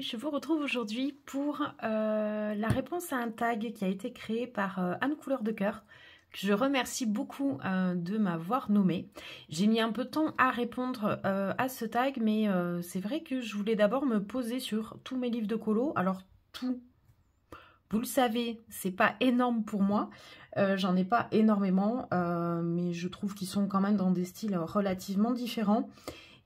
je vous retrouve aujourd'hui pour la réponse à un tag qui a été créé par Anne Couleur de Cœur, que je remercie beaucoup de m'avoir nommé. J'ai mis un peu de temps à répondre à ce tag, mais c'est vrai que je voulais d'abord me poser sur tous mes livres de colo. Alors tout, vous le savez, c'est pas énorme pour moi, j'en ai pas énormément, mais je trouve qu'ils sont quand même dans des styles relativement différents.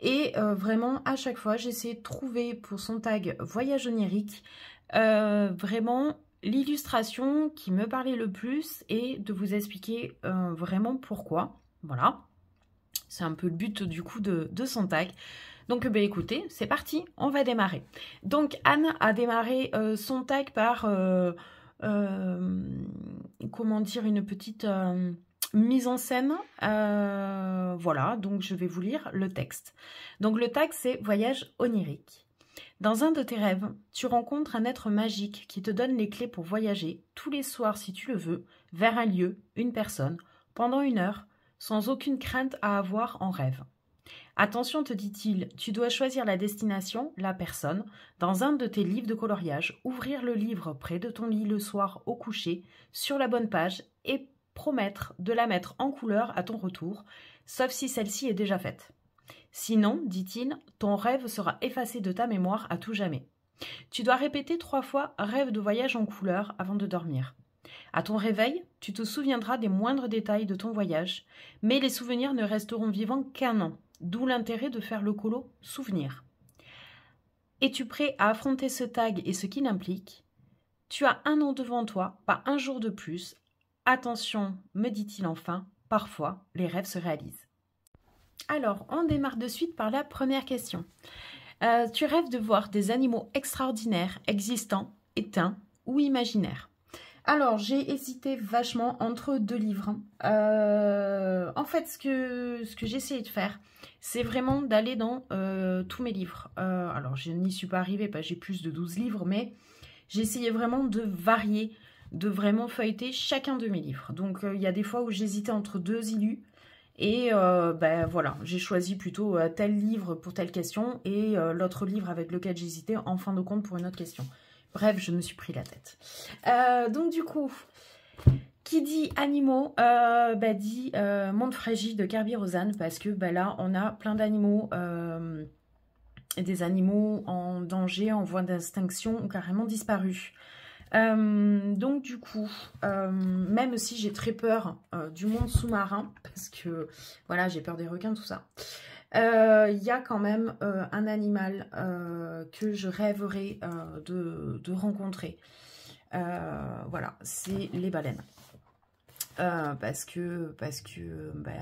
Et vraiment, à chaque fois, j'essaie de trouver pour son tag voyage onirique vraiment l'illustration qui me parlait le plus et de vous expliquer vraiment pourquoi. Voilà, c'est un peu le but du coup de son tag. Donc ben, écoutez, c'est parti, on va démarrer. Donc Anne a démarré son tag par, comment dire, une petite... mise en scène, voilà, donc je vais vous lire le texte. Donc le tag c'est voyage onirique. Dans un de tes rêves, tu rencontres un être magique qui te donne les clés pour voyager tous les soirs si tu le veux, vers un lieu, une personne, pendant 1 heure, sans aucune crainte à avoir en rêve. Attention, te dit-il, tu dois choisir la destination, la personne, dans un de tes livres de coloriage, ouvrir le livre près de ton lit le soir au coucher, sur la bonne page, et promettre de la mettre en couleur à ton retour, sauf si celle-ci est déjà faite. Sinon, dit-il, ton rêve sera effacé de ta mémoire à tout jamais. Tu dois répéter 3 fois « rêve de voyage en couleur » avant de dormir. À ton réveil, tu te souviendras des moindres détails de ton voyage, mais les souvenirs ne resteront vivants qu'1 an, d'où l'intérêt de faire le colo « souvenir ». Es-tu prêt à affronter ce tag et ce qu'il implique? Tu as 1 an devant toi, pas 1 jour de plus. Attention, me dit-il enfin, parfois, les rêves se réalisent. Alors, on démarre de suite par la première question. Tu rêves de voir des animaux extraordinaires, existants, éteints ou imaginaires? Alors, j'ai hésité vachement entre 2 livres. En fait, ce que j'ai essayé de faire, c'est vraiment d'aller dans tous mes livres. Alors, je n'y suis pas arrivée, j'ai plus de 12 livres, mais j'ai essayé vraiment de varier, de vraiment feuilleter chacun de mes livres. Donc, il y a des fois où j'hésitais entre 2 illus. Et ben voilà, j'ai choisi plutôt tel livre pour telle question et l'autre livre avec lequel j'hésitais en fin de compte pour une autre question. Bref, je me suis pris la tête. Donc du coup, qui dit animaux, dit Monde fragile de Kerby Rosanes, parce que là, on a plein d'animaux, des animaux en danger, en voie d'extinction ou carrément disparus. Donc du coup, même si j'ai très peur du monde sous-marin, parce que voilà, j'ai peur des requins, tout ça, il y a quand même un animal que je rêverais de rencontrer. Voilà, c'est les baleines. Parce que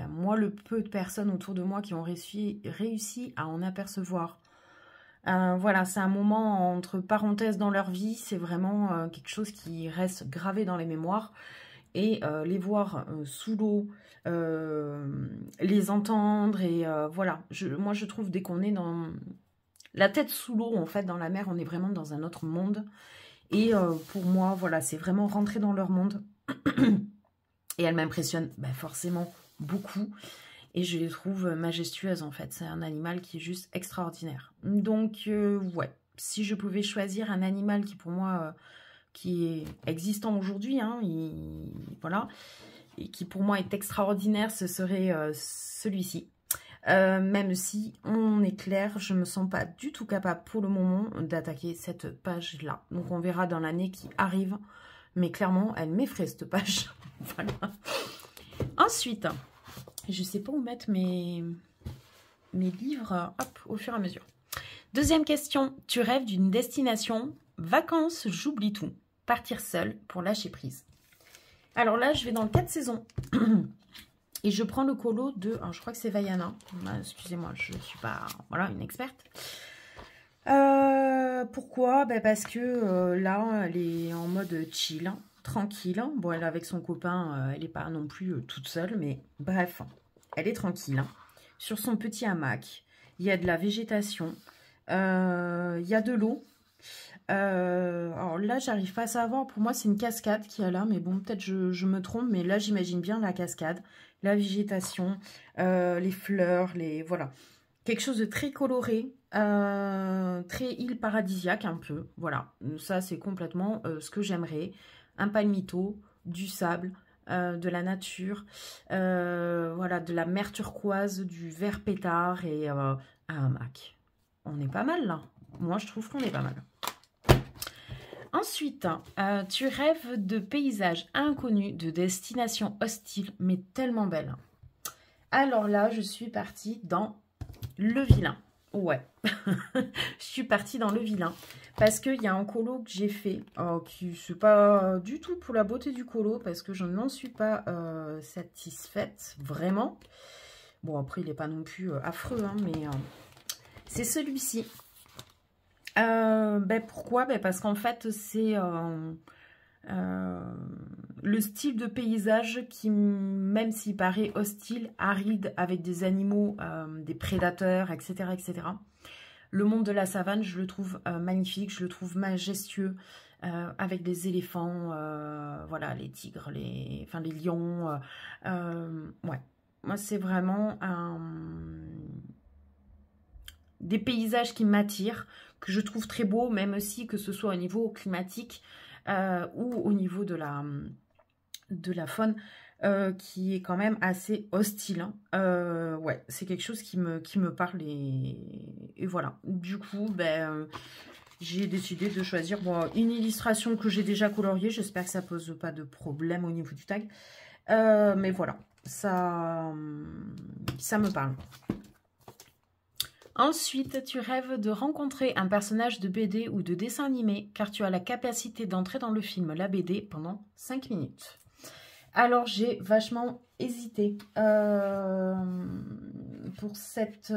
moi, le peu de personnes autour de moi qui ont réussi à en apercevoir, voilà, c'est un moment entre parenthèses dans leur vie, c'est vraiment quelque chose qui reste gravé dans les mémoires. Et les voir sous l'eau, les entendre, et voilà. Moi, je trouve dès qu'on est dans la tête sous l'eau, en fait, dans la mer, on est vraiment dans un autre monde. Et pour moi, voilà, c'est vraiment rentrer dans leur monde. Et elles m'impressionnent forcément beaucoup. Et je les trouve majestueuses, en fait. C'est un animal qui est juste extraordinaire. Donc, ouais, si je pouvais choisir un animal qui, pour moi, qui est existant aujourd'hui, hein, voilà, et qui, pour moi, est extraordinaire, ce serait celui-ci. Même si, on est clair, je ne me sens pas du tout capable, pour le moment, d'attaquer cette page-là. Donc, on verra dans l'année qui arrive. Mais clairement, elle m'effraie, cette page. Voilà. Ensuite... je sais pas où mettre mes livres, hop, au fur et à mesure. Deuxième question, tu rêves d'une destination, vacances, j'oublie tout, partir seul pour lâcher prise. Alors là, je vais dans le 4 saisons et je prends le colo de, alors je crois que c'est Vaiana, excusez-moi, je ne suis pas, voilà, une experte. Pourquoi? Parce que là, elle est en mode chill, tranquille. Bon, elle est avec son copain, elle n'est pas non plus toute seule, mais bref, elle est tranquille. Sur son petit hamac, il y a de la végétation, il y a de l'eau. Alors là, j'arrive pas à savoir, pour moi, c'est une cascade qu'il y a là, mais bon, peut-être je me trompe, mais là, j'imagine bien la cascade, la végétation, les fleurs, voilà. Quelque chose de très coloré, très île paradisiaque un peu. Voilà, ça c'est complètement ce que j'aimerais. Un palmito, du sable, de la nature, voilà, de la mer turquoise, du vert pétard et un hamac. On est pas mal là. Moi je trouve qu'on est pas mal. Ensuite, tu rêves de paysages inconnus, de destinations hostiles, mais tellement belles. Alors là, je suis partie dans le vilain. Ouais, je suis partie dans le vilain. Parce qu'il y a un colo que j'ai fait, qui c'est pas du tout pour la beauté du colo, parce que je n'en suis pas satisfaite, vraiment. Bon, après, il n'est pas non plus affreux, hein, mais c'est celui-ci. Pourquoi? Parce qu'en fait, c'est le style de paysage qui, même s'il paraît hostile, aride, avec des animaux, des prédateurs, etc., etc. Le monde de la savane, je le trouve magnifique, je le trouve majestueux, avec des éléphants, voilà, les tigres, les lions. Ouais, moi, c'est vraiment des paysages qui m'attirent, que je trouve très beaux, même aussi que ce soit au niveau climatique ou au niveau de la faune, qui est quand même assez hostile. Hein. Ouais, c'est quelque chose qui me parle et voilà. Du coup, j'ai décidé de choisir une illustration que j'ai déjà coloriée. J'espère que ça pose pas de problème au niveau du tag. Mais voilà, ça me parle. Ensuite, tu rêves de rencontrer un personnage de BD ou de dessin animé car tu as la capacité d'entrer dans le film La BD pendant 5 minutes. Alors, j'ai vachement hésité pour cette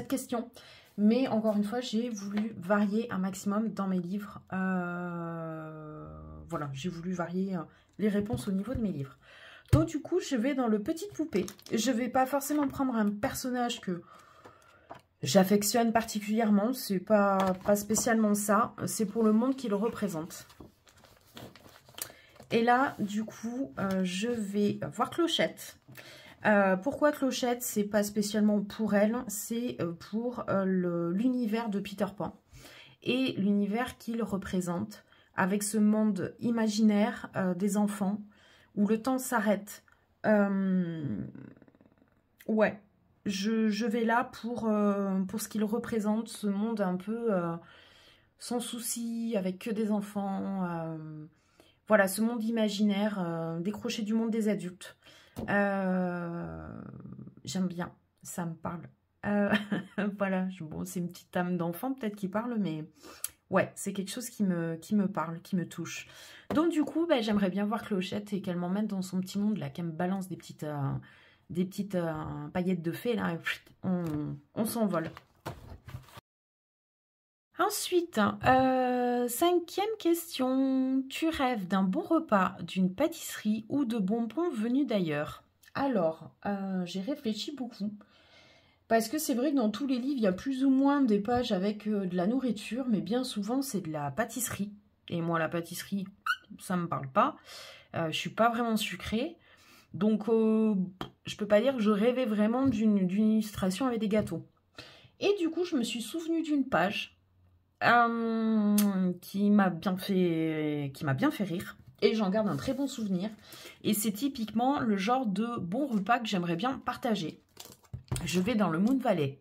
question. Mais encore une fois, j'ai voulu varier un maximum dans mes livres. Voilà, j'ai voulu varier les réponses au niveau de mes livres. Donc du coup, je vais dans le Petite Poupée. Je ne vais pas forcément prendre un personnage que j'affectionne particulièrement. C'est pas spécialement ça. C'est pour le monde qu'il représente. Et là, du coup, je vais voir Clochette. Pourquoi Clochette? C'est pas spécialement pour elle. C'est pour l'univers de Peter Pan. Et l'univers qu'il représente. Avec ce monde imaginaire des enfants. Où le temps s'arrête. Ouais, je vais là pour ce qu'il représente, ce monde un peu sans souci, avec que des enfants. Voilà, ce monde imaginaire, décroché du monde des adultes. J'aime bien, ça me parle. Voilà, bon, c'est une petite âme d'enfant peut-être qui parle, mais... Ouais, c'est quelque chose qui me parle, qui me touche. Donc du coup, j'aimerais bien voir Clochette et qu'elle m'emmène dans son petit monde, là, qu'elle me balance des petites paillettes de fée, là, et on s'envole. Ensuite, 5e question. Tu rêves d'un bon repas, d'une pâtisserie ou de bonbons venus d'ailleurs? Alors, j'ai réfléchi beaucoup. Parce que c'est vrai que dans tous les livres, il y a plus ou moins des pages avec de la nourriture, mais bien souvent, c'est de la pâtisserie. Et moi, la pâtisserie, ça ne me parle pas. Je ne suis pas vraiment sucrée. Donc, je peux pas dire que je rêvais vraiment d'une illustration avec des gâteaux. Et du coup, je me suis souvenue d'une page qui m'a bien fait rire. Et j'en garde un très bon souvenir. Et c'est typiquement le genre de bon repas que j'aimerais bien partager. Je vais dans le Moon Valley.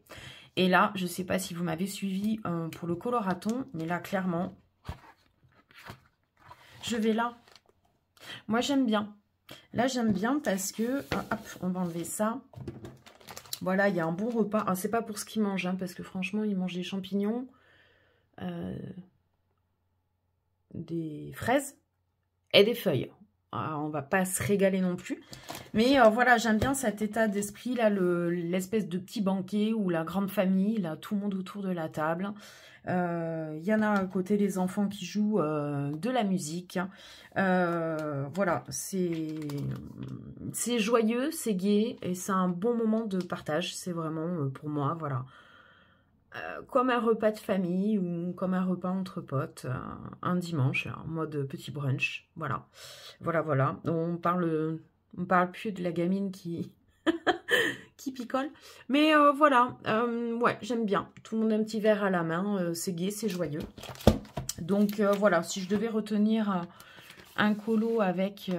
Et là, je ne sais pas si vous m'avez suivi pour le coloraton, mais là, clairement, je vais là. Moi, j'aime bien. Là, j'aime bien parce que... hop, on va enlever ça. Voilà, il y a un bon repas. Ah, c'est pas pour ce qu'ils mangent, hein, parce que franchement, ils mangent des champignons, des fraises et des feuilles. Alors, on va pas se régaler non plus. Mais voilà, j'aime bien cet état d'esprit, là, l'espèce de petit banquet où la grande famille, là, tout le monde autour de la table. Il y en a à côté les enfants qui jouent de la musique. Voilà, c'est joyeux, c'est gai et c'est un bon moment de partage. C'est vraiment, pour moi, voilà. Comme un repas de famille ou comme un repas entre potes, un dimanche, en mode petit brunch, voilà. Voilà. On parle plus de la gamine qui qui picole. Mais voilà, ouais, j'aime bien. Tout le monde a un petit verre à la main, c'est gai, c'est joyeux. Donc voilà, si je devais retenir un colo avec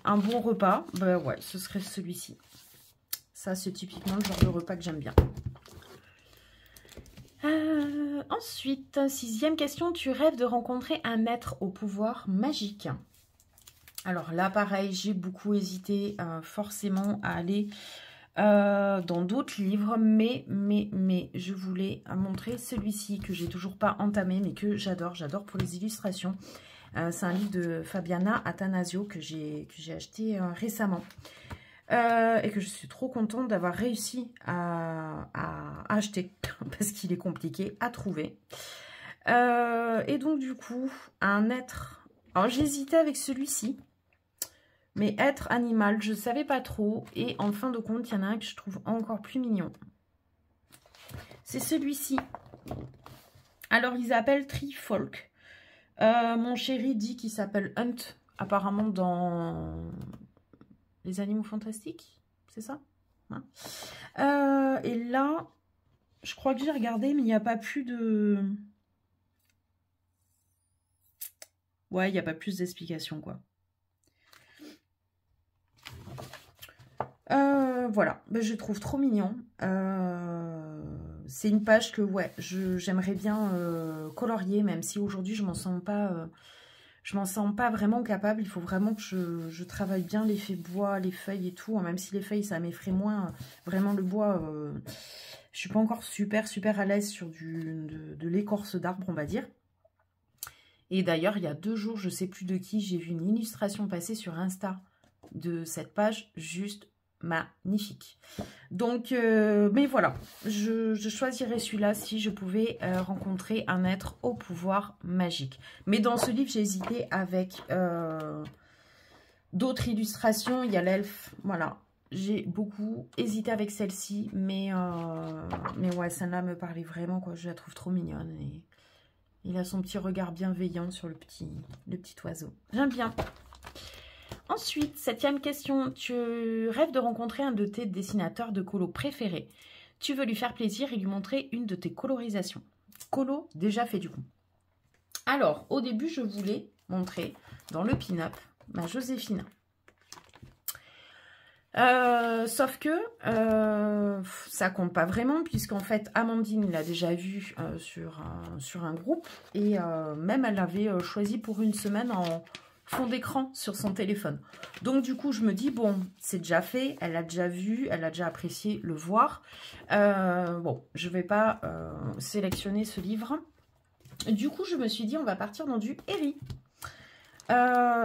un bon repas, bah ouais, ce serait celui-ci. Ça, c'est typiquement le genre de repas que j'aime bien. Ensuite, 6e question, tu rêves de rencontrer un être au pouvoir magique. Alors là, pareil, j'ai beaucoup hésité forcément à aller dans d'autres livres, mais je voulais montrer celui-ci que j'ai toujours pas entamé, mais que j'adore pour les illustrations. C'est un livre de Fabiana Attanasio que j'ai acheté récemment. Et que je suis trop contente d'avoir réussi à acheter parce qu'il est compliqué à trouver. Et donc du coup, un être... Alors j'hésitais avec celui-ci, mais être animal, je ne savais pas trop. Et en fin de compte, il y en a un que je trouve encore plus mignon. C'est celui-ci. Alors il s'appelle Trifolk. Mon chéri dit qu'il s'appelle Hunt, apparemment dans... Les animaux fantastiques, c'est ça, hein? Et là, je crois que j'ai regardé, mais il n'y a pas plus de... Ouais, il n'y a pas plus d'explications, quoi. Voilà, ben, je trouve trop mignon. C'est une page que, ouais, j'aimerais bien colorier, même si aujourd'hui, je m'en sens pas... je m'en sens pas vraiment capable. Il faut vraiment que je travaille bien l'effet bois, les feuilles et tout. Même si les feuilles, ça m'effraie moins. Vraiment, le bois, je suis pas encore super à l'aise sur de l'écorce d'arbre, on va dire. Et d'ailleurs, il y a 2 jours, je sais plus de qui, j'ai vu une illustration passer sur Insta de cette page, juste magnifique. Donc, mais voilà, je choisirais celui-là si je pouvais rencontrer un être au pouvoir magique. Mais dans ce livre, j'ai hésité avec d'autres illustrations. Il y a l'elfe, voilà. J'ai beaucoup hésité avec celle-ci, mais ouais, celle-là me parlait vraiment, quoi. Je la trouve trop mignonne et il a son petit regard bienveillant sur le petit oiseau. J'aime bien. Ensuite, 7e question, tu rêves de rencontrer un de tes dessinateurs de colo préférés. Tu veux lui faire plaisir et lui montrer une de tes colorisations. Colo déjà fait du coup. Alors, au début, je voulais montrer dans le pin-up ma Joséphine. Sauf que ça compte pas vraiment puisqu'en fait Amandine l'a déjà vu sur un groupe et même elle l'avait choisi pour une semaine en fond d'écran sur son téléphone. Donc du coup je me dis bon c'est déjà fait, elle l'a déjà vu, elle a déjà apprécié le voir. Bon je vais pas sélectionner ce livre. Du coup je me suis dit on va partir dans du Herri.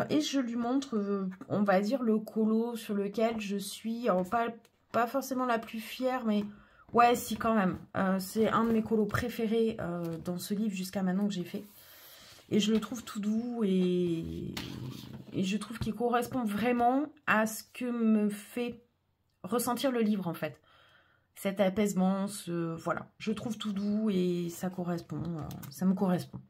Et je lui montre, on va dire, le colo sur lequel je suis, pas forcément la plus fière, mais ouais, si quand même. C'est un de mes colos préférés dans ce livre jusqu'à maintenant que j'ai fait. Et je le trouve tout doux et je trouve qu'il correspond vraiment à ce que me fait ressentir le livre, en fait. Cet apaisement, voilà. Je trouve tout doux et ça correspond, ça me correspond.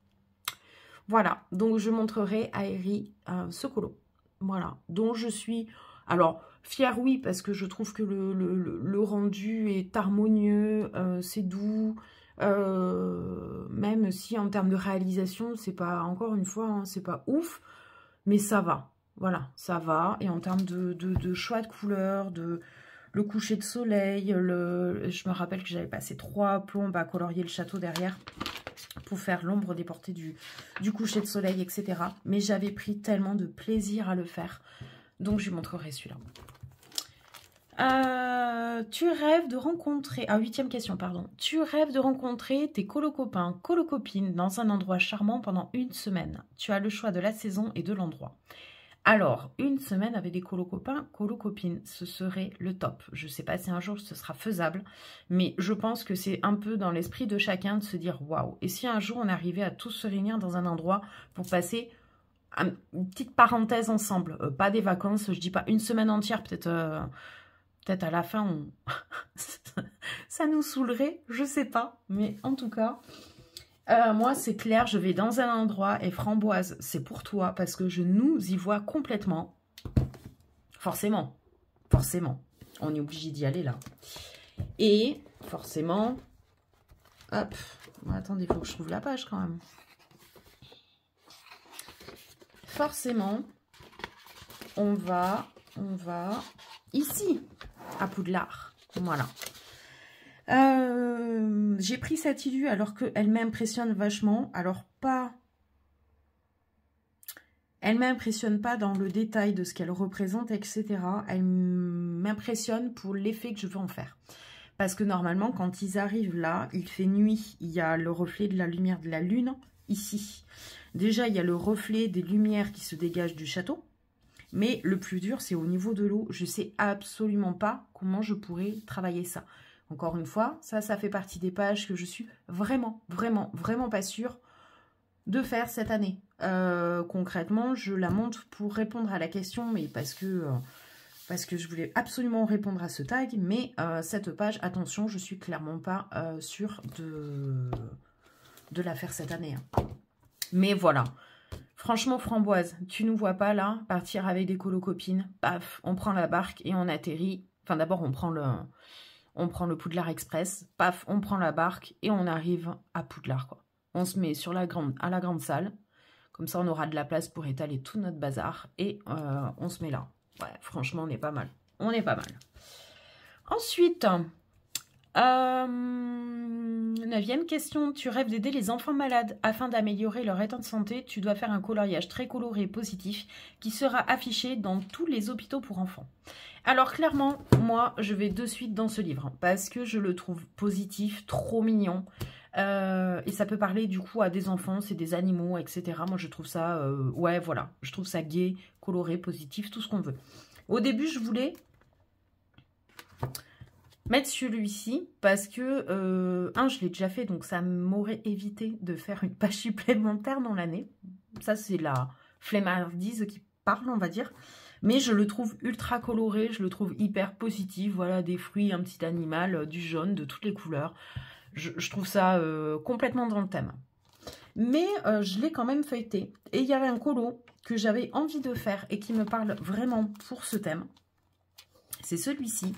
Voilà, donc je montrerai à Herri ce colo. Voilà, dont je suis, alors, fière oui, parce que je trouve que le rendu est harmonieux, c'est doux, même si en termes de réalisation, c'est pas, encore une fois, hein, c'est pas ouf, mais ça va. Voilà, ça va. Et en termes de choix de couleurs, le coucher de soleil, je me rappelle que j'avais passé 3 plombes à colorier le château derrière pour faire l'ombre des portées du coucher de soleil, etc. Mais j'avais pris tellement de plaisir à le faire. Donc, je lui montrerai celui-là. Tu rêves de rencontrer... Ah, 8e question, pardon. Tu rêves de rencontrer tes colo-copains, colo-copines dans un endroit charmant pendant une semaine. Tu as le choix de la saison et de l'endroit. Alors, une semaine avec des colo-copains, colo-copines, ce serait le top. Je ne sais pas si un jour ce sera faisable, mais je pense que c'est un peu dans l'esprit de chacun de se dire « Waouh !» Et si un jour on arrivait à tous se réunir dans un endroit pour passer une petite parenthèse ensemble, pas des vacances, je dis pas une semaine entière, peut-être à la fin, ça nous saoulerait, je sais pas, mais en tout cas... moi, c'est clair, je vais dans un endroit et Framboise, c'est pour toi parce que je nous y vois complètement. Forcément. forcément. On est obligé d'y aller là. Et forcément, hop, attendez, il faut que je trouve la page quand même. Forcément, on va ici, à Poudlard. Voilà. J'ai pris cette illue alors qu'elle m'impressionne vachement. Alors pas... Elle m'impressionne pas dans le détail de ce qu'elle représente, etc. Elle m'impressionne pour l'effet que je veux en faire. Parce que normalement, quand ils arrivent là, il fait nuit. Il y a le reflet de la lumière de la lune ici. Déjà, il y a le reflet des lumières qui se dégagent du château. Mais le plus dur, c'est au niveau de l'eau. Je sais absolument pas comment je pourrais travailler ça. Encore une fois, ça fait partie des pages que je suis vraiment pas sûre de faire cette année. Concrètement, je la monte pour répondre à la question, mais parce que je voulais absolument répondre à ce tag. Mais cette page, attention, je suis clairement pas sûre de la faire cette année. Hein. Mais voilà. Franchement, Framboise, tu nous vois pas là partir avec des colocopines. Paf, on prend la barque et on atterrit. Enfin, d'abord, on prend le Poudlard Express. Paf, on prend la barque et on arrive à Poudlard, quoi. On se met à la grande salle. Comme ça, on aura de la place pour étaler tout notre bazar. Et on se met là. Ouais, franchement, on est pas mal. On est pas mal. Ensuite, 9e question. Tu rêves d'aider les enfants malades afin d'améliorer leur état de santé. Tu dois faire un coloriage très coloré et positif qui sera affiché dans tous les hôpitaux pour enfants. Alors clairement, moi, je vais de suite dans ce livre parce que je le trouve positif, trop mignon. Et ça peut parler du coup à des enfants, c'est des animaux, etc. Moi, je trouve ça, ouais, voilà. Je trouve ça gai, coloré, positif, tout ce qu'on veut. Au début, je voulais mettre celui-ci parce que, je l'ai déjà fait, donc ça m'aurait évité de faire une page supplémentaire dans l'année. Ça, c'est la flemmardise qui parle, on va dire. Mais je le trouve ultra coloré, je le trouve hyper positif. Voilà, des fruits, un petit animal, du jaune, de toutes les couleurs. Je trouve ça complètement dans le thème. Mais je l'ai quand même feuilleté. Et il y avait un colo que j'avais envie de faire et qui me parle vraiment pour ce thème. C'est celui-ci.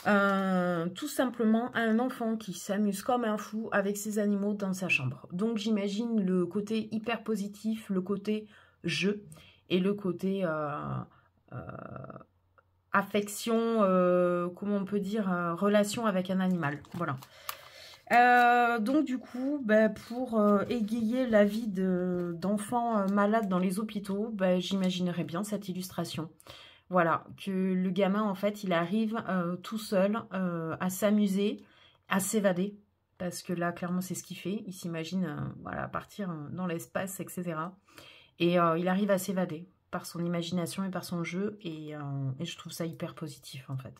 Tout simplement un enfant qui s'amuse comme un fou avec ses animaux dans sa chambre. Donc j'imagine le côté hyper positif, le côté jeu et le côté affection, comment on peut dire, relation avec un animal. Voilà. Donc du coup, pour égayer la vie d'enfants malades dans les hôpitaux, j'imaginerais bien cette illustration. Voilà, que le gamin, en fait, il arrive tout seul à s'amuser, à s'évader. Parce que là, clairement, c'est ce qu'il fait. Il s'imagine voilà, partir dans l'espace, etc. Et il arrive à s'évader par son imagination et par son jeu. Et je trouve ça hyper positif, en fait.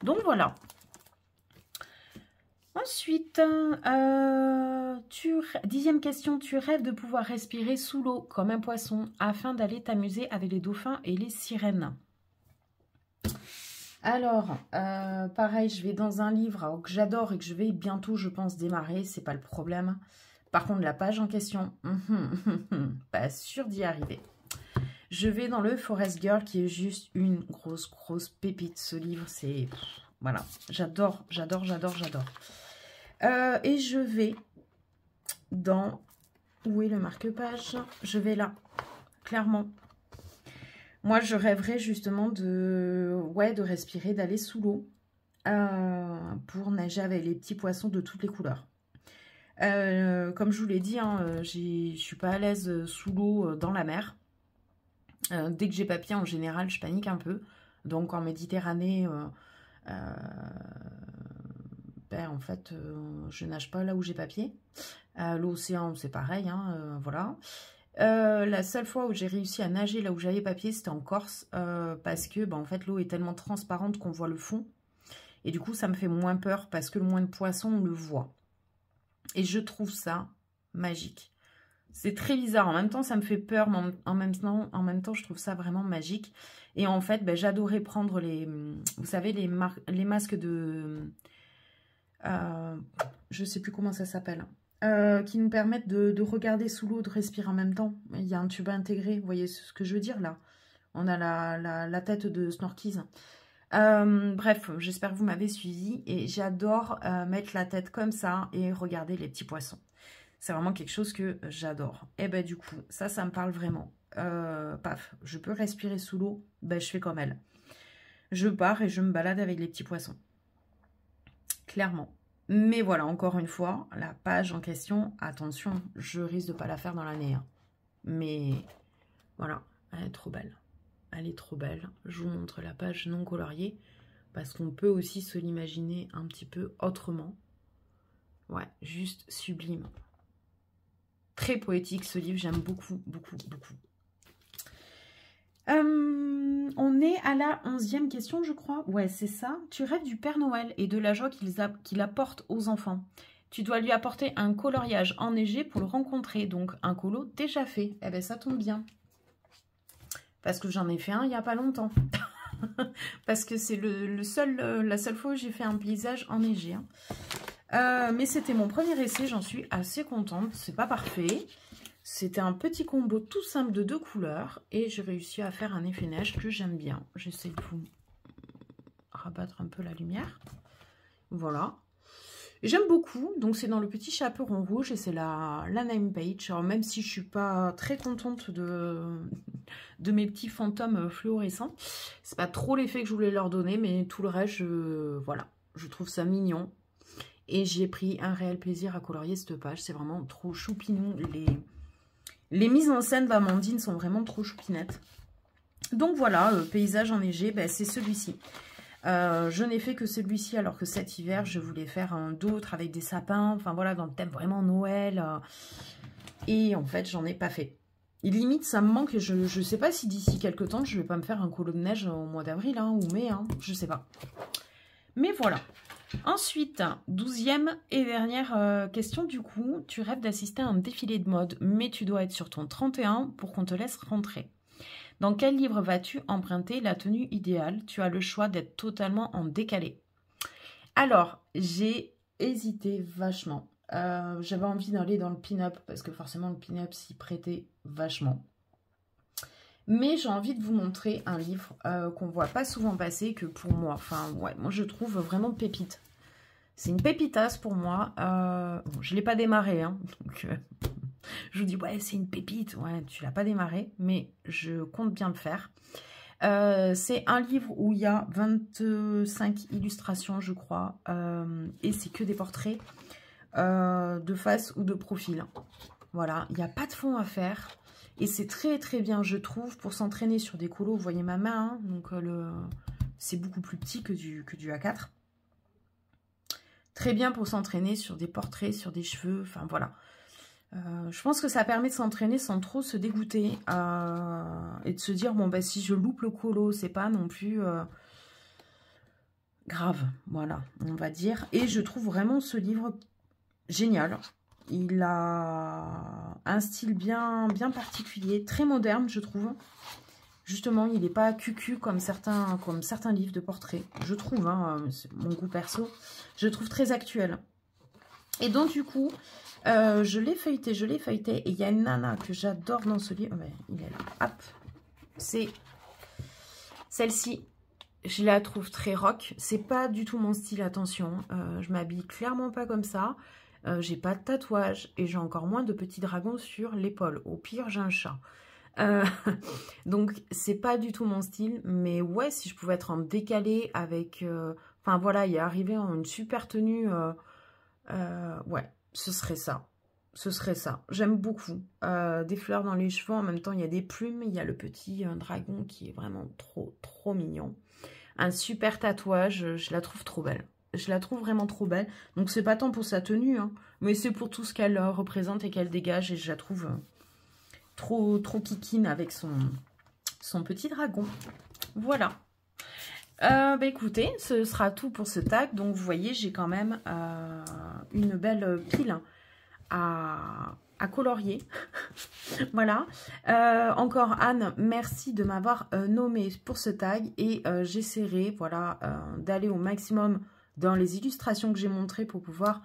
Donc, voilà. Ensuite, 10e question. Tu rêves de pouvoir respirer sous l'eau comme un poisson afin d'aller t'amuser avec les dauphins et les sirènes. Alors, pareil, je vais dans un livre que j'adore et que je vais bientôt, je pense, démarrer. C'est pas le problème. Par contre, la page en question, pas sûr d'y arriver. Je vais dans le Forest Girl qui est juste une grosse pépite. Ce livre, c'est... Voilà, j'adore. Et je vais dans... Où est le marque-page? Je vais là, clairement. Moi, je rêverais justement de respirer, d'aller sous l'eau pour nager avec les petits poissons de toutes les couleurs. Comme je vous l'ai dit, je suis pas à l'aise sous l'eau dans la mer. Dès que j'ai papier, en général, je panique un peu. Donc, en Méditerranée... en fait, je nage pas là où j'ai papier. L'océan, c'est pareil, voilà. La seule fois où j'ai réussi à nager là où j'avais papier, c'était en Corse, parce que, en fait, l'eau est tellement transparente qu'on voit le fond. Et du coup, ça me fait moins peur, parce que le moins de poissons, on le voit. Et je trouve ça magique. C'est très bizarre. En même temps, ça me fait peur, mais en même temps, je trouve ça vraiment magique. Et en fait, j'adorais prendre vous savez, les masques de... je sais plus comment ça s'appelle. Qui nous permettent de regarder sous l'eau, de respirer en même temps. Il y a un tube intégré, vous voyez ce que je veux dire là. On a la tête de Snorkies. Bref, j'espère que vous m'avez suivi et j'adore mettre la tête comme ça et regarder les petits poissons. C'est vraiment quelque chose que j'adore. Et ben du coup, ça me parle vraiment. Paf, je peux respirer sous l'eau, ben je fais comme elle. Je pars et je me balade avec les petits poissons. Clairement. Mais voilà, encore une fois, la page en question, attention, je risque de pas la faire dans l'année. Hein. Mais voilà, elle est trop belle. Elle est trop belle. Je vous montre la page non coloriée parce qu'on peut aussi se l'imaginer un petit peu autrement. Ouais, juste sublime. Très poétique ce livre, j'aime beaucoup, beaucoup, beaucoup. On est à la 11e question, je crois. Ouais, c'est ça. Tu rêves du Père Noël et de la joie qu'il apporte aux enfants. Tu dois lui apporter un coloriage enneigé pour le rencontrer. Donc, un colo déjà fait. Eh bien, ça tombe bien. Parce que j'en ai fait un il n'y a pas longtemps. Parce que c'est la seule fois où j'ai fait un paysage enneigé. Hein. Mais c'était mon premier essai, j'en suis assez contente. C'est pas parfait. C'était un petit combo tout simple de 2 couleurs. Et j'ai réussi à faire un effet neige que j'aime bien. J'essaie de vous rabattre un peu la lumière. Voilà. J'aime beaucoup. Donc c'est dans le petit chaperon rouge et c'est la name page. Alors même si je suis pas très contente de mes petits fantômes fluorescents. C'est pas trop l'effet que je voulais leur donner. Mais tout le reste, voilà. Je trouve ça mignon. Et j'ai pris un réel plaisir à colorier cette page. C'est vraiment trop choupinou. Les mises en scène d'Amandine sont vraiment trop choupinettes. Donc voilà, paysage enneigé, ben, c'est celui-ci. Je n'ai fait que celui-ci alors que cet hiver, je voulais faire un d'autres avec des sapins. Enfin voilà, dans le thème vraiment Noël. Et en fait, j'en ai pas fait. Et limite, ça me manque. Je ne sais pas si d'ici quelques temps, je vais pas me faire un colo de neige au mois d'avril hein, ou mai. Hein, je sais pas. Mais voilà. Ensuite, 12e et dernière question du coup, tu rêves d'assister à un défilé de mode, mais tu dois être sur ton 31 pour qu'on te laisse rentrer. Dans quel livre vas-tu emprunter la tenue idéale? Tu as le choix d'être totalement en décalé. Alors, j'ai hésité vachement. J'avais envie d'aller dans le pin-up, parce que forcément le pin-up s'y prêtait vachement. Mais j'ai envie de vous montrer un livre qu'on voit pas souvent passer, que pour moi, enfin ouais, moi je trouve vraiment pépite. C'est une pépitasse pour moi. Bon, je ne l'ai pas démarré, hein, donc je vous dis ouais c'est une pépite. Ouais, tu l'as pas démarré, mais je compte bien le faire. C'est un livre où il y a 25 illustrations, je crois, et c'est que des portraits de face ou de profil. Voilà, il n'y a pas de fond à faire. Et c'est très très bien, je trouve, pour s'entraîner sur des colos. Vous voyez ma main, hein, donc c'est beaucoup plus petit que du A4. Très bien pour s'entraîner sur des portraits, sur des cheveux, enfin voilà. Je pense que ça permet de s'entraîner sans trop se dégoûter et de se dire, bon, bah, si je loupe le colo, c'est pas non plus grave, voilà, on va dire. Et je trouve vraiment ce livre génial. Il a un style bien particulier, très moderne, je trouve. Justement, il n'est pas cucu comme certains livres de portraits. Je trouve, hein, c'est mon goût perso. Je le trouve très actuel. Et donc, du coup, je l'ai feuilleté. Et il y a une nana que j'adore dans ce livre. Ouais, il est là. Hop. C'est celle-ci. Je la trouve très rock. C'est pas du tout mon style, attention. Je m'habille clairement pas comme ça. J'ai pas de tatouage et j'ai encore moins de petits dragons sur l'épaule. Au pire, j'ai un chat. Donc, c'est pas du tout mon style. Mais ouais, si je pouvais être en décalé avec... Enfin, voilà, il est arrivé en une super tenue. Ouais, ce serait ça. Ce serait ça. J'aime beaucoup. Des fleurs dans les cheveux. En même temps, il y a des plumes. Il y a le petit dragon qui est vraiment trop mignon. Un super tatouage. Je la trouve trop belle. Je la trouve vraiment trop belle. Donc, c'est pas tant pour sa tenue, hein, mais c'est pour tout ce qu'elle représente et qu'elle dégage. Et je la trouve trop kikine avec son petit dragon. Voilà. Bah écoutez, ce sera tout pour ce tag. Donc, vous voyez, j'ai quand même une belle pile à colorier. Voilà. Encore Anne, merci de m'avoir nommé pour ce tag. Et j'essaierai, voilà, d'aller au maximum dans les illustrations que j'ai montrées pour pouvoir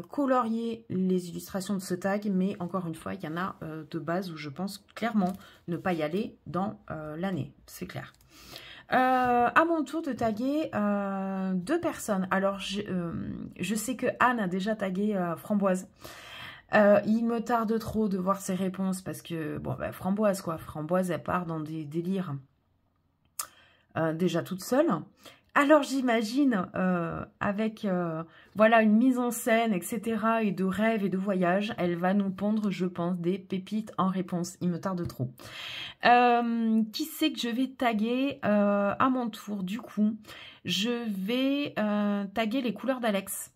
colorier les illustrations de ce tag. Mais encore une fois, il y en a de base où je pense clairement ne pas y aller dans l'année. C'est clair. À mon tour de taguer 2 personnes. Alors, je sais que Anne a déjà tagué Framboise. Il me tarde trop de voir ses réponses parce que, bon, bah, Framboise, quoi. Framboise, elle part dans des délires déjà toute seule. Alors, j'imagine, avec, voilà, une mise en scène, etc., et de rêves et de voyages, elle va nous pondre, je pense, des pépites en réponse. Il me tarde trop. Qui c'est que je vais taguer à mon tour? Du coup, je vais taguer les couleurs d'Alex.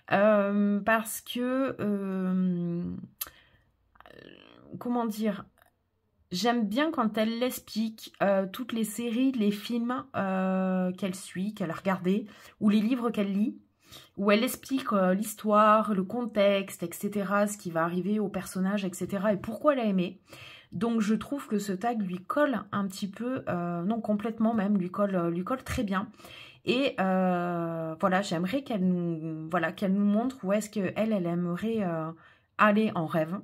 Parce que, comment dire, j'aime bien quand elle l'explique, toutes les séries, les films qu'elle suit, qu'elle a regardés, ou les livres qu'elle lit, où elle explique l'histoire, le contexte, etc., ce qui va arriver au personnage, etc., et pourquoi elle a aimé. Donc je trouve que ce tag lui colle un petit peu, non complètement même, lui colle très bien. Et voilà, j'aimerais qu'elle nous montre où est-ce qu'elle aimerait aller en rêve.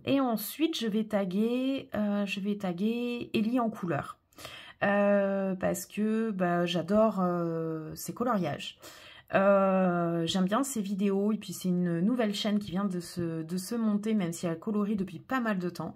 Et ensuite, je vais taguer Ellie en couleur. Parce que bah, j'adore ses coloriages. J'aime bien ses vidéos. Et puis, c'est une nouvelle chaîne qui vient de se monter, même si elle colorie depuis pas mal de temps.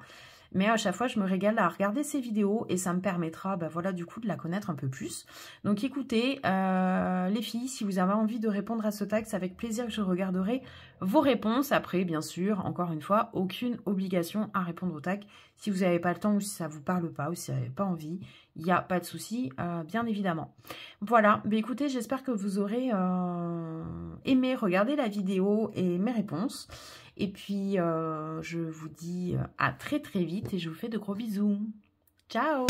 Mais à chaque fois, je me régale à regarder ses vidéos et ça me permettra, bah voilà, du coup, de la connaître un peu plus. Donc, écoutez, les filles, si vous avez envie de répondre à ce tag, c'est avec plaisir que je regarderai vos réponses. Après, bien sûr, encore une fois, aucune obligation à répondre au tag. Si vous n'avez pas le temps ou si ça ne vous parle pas ou si vous n'avez pas envie, il n'y a pas de souci, bien évidemment. Voilà, bah, écoutez, j'espère que vous aurez aimé regarder la vidéo et mes réponses. Et puis, je vous dis à très très vite et je vous fais de gros bisous. Ciao!